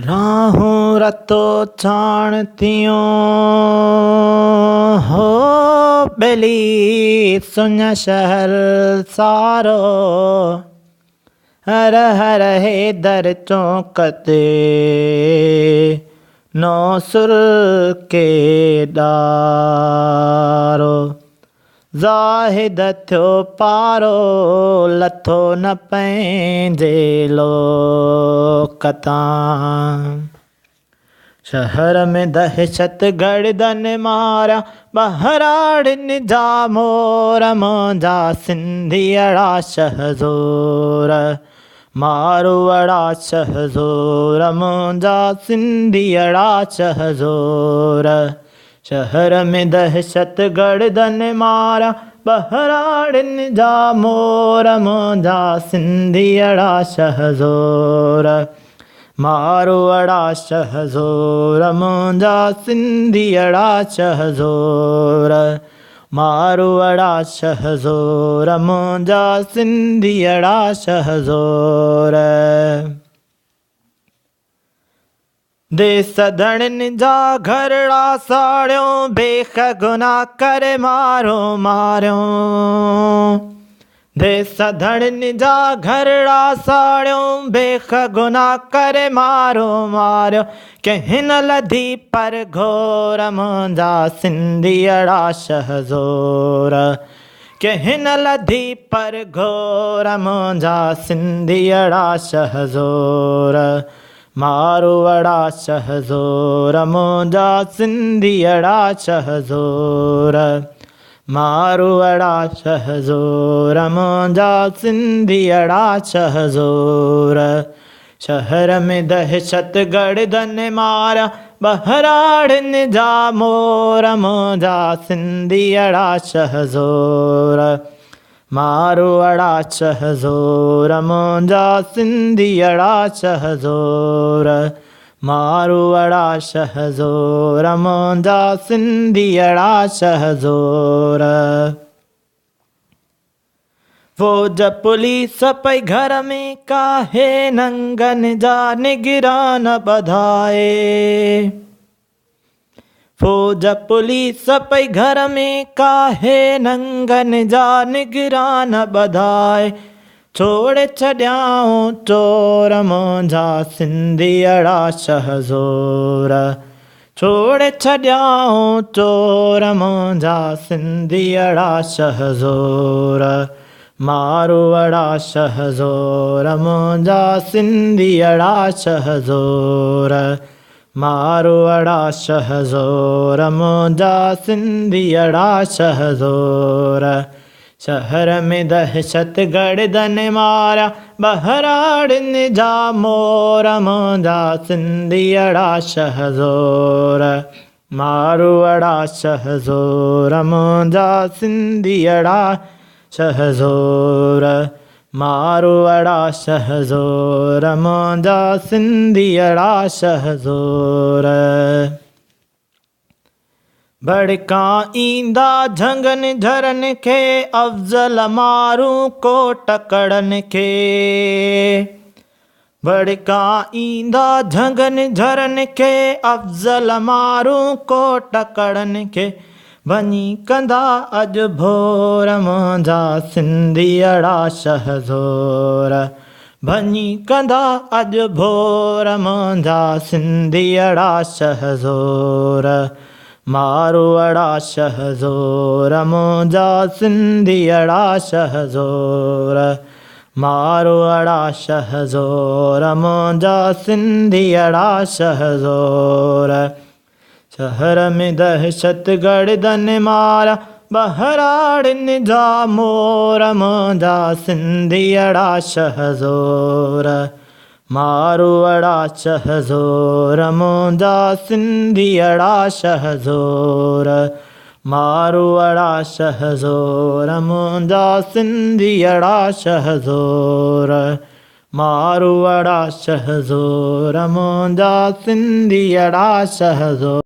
राहूं रतो चाणतियों हो बेली सुन शहर सारो हर हर हे दर चौकते नौ सुर के डारो ज़ाहिद थियो पारो लथो न पंहिंजे लोकतां शहर में दहशत गर्दन मारिया ॿहराड़िन जा मोर मुंहिंजा सिंधियड़ा शहज़ोर मारवड़ा शहज़ोर मुंहिंजा सिंधियड़ा शहज़ोर शहर में दहशत गर्दन मारा ॿहराड़िन जा मोर मुंहिंजा सिंधियड़ा शहज़ोर मारवड़ा शहज़ोर मुंहिंजा सिंधियड़ा शहज़ोर मारवड़ा शहज़ोर मुंहिंजा सिंधियड़ा शहज़ोर देस धणिन जा घरड़ा साड़ियों बेख गुनाह करे मारो मारियो देस धणिन जा घरड़ा साड़ियों बेख गुनाह करे मारो मारियो कंहिं न लधी पर घोर मुंहिंजा सिंधियड़ा शहज़ोर कंहिं न लधी पर घोर मुंहिंजा सिंधियड़ा शहज़ोर मारवड़ा शहज़ोर मुंहिंजा सिंधियड़ा शहज़ोर मारवड़ा शहज़ोर मुंहिंजा सिंधियड़ा शहज़ोर शहर में दहशत गर्दन मारिया ॿहराड़िन जा मोर मुंहिंजा सिंधियड़ा शहज़ोर मारवड़ा शहज़ोर मुंहिंजा सिंधियड़ा शहज़ोर मारवड़ा शहज़ोर मुंहिंजा सिंधियड़ा शहज़ोर फौज पुलिस पई घर में काहे नंगन जा निगरान ॿधाए फौज पुलिस पई घर में काहे नंगन जा निगरान ॿधाए छोड़ छॾियाऊं चोर मुंहिंजा सिंधियड़ा शहज़ोर छोड़ छॾियाऊं चोर मुंहिंजा सिंधियड़ा शहज़ोर मारवड़ा शहज़ोर मुंहिंजा सिंधियड़ा शहज़ोर मारवड़ा शहज़ोर मुंहिंजा सिंधियड़ा शहज़ोर शहर में दहशत गर्दन मारिया ॿहराड़िन जा मोर मुंहिंजा सिंधियड़ा शहज़ोर मारवड़ा शहज़ोर मुंहिंजा सिंधियड़ा शहज़ोर मारवड़ा शहज़ोर मुंहिंजा सिंधियड़ा शहज़ोर भड़का ईंदा झंगन झरन खे अफ़ज़ल मारूं कोट कड़न खे भड़का ईंदा झंगन झरन खे अफ़ज़ल मारूं कोट कड़न खे वञी कंदा अॼु भोर मुंहिंजा सिंधियड़ा शहज़ोर वञी कंदा अॼु भोर मुंहिंजा सिंधियड़ा शहज़ोर मारवड़ा शहज़ोर मुंहिंजा सिंधियड़ा शहज़ोर मारवड़ा शहज़ोर मुंहिंजा सिंधियड़ा शहज़ोर शहर में दहशत गर्दन मारिया ॿहराड़िन जा मोर मुंहिंजा सिंधियड़ा शहज़ोर मारवड़ा शहज़ोर मुंहिंजा सिंधियड़ा शहज़ोर मारवड़ा शहज़ोर मुंहिंजा सिंधियड़ा शहज़ोर मारवड़ा शहज़ोर मुंहिंजा सिंधियड़ा शहज़ोर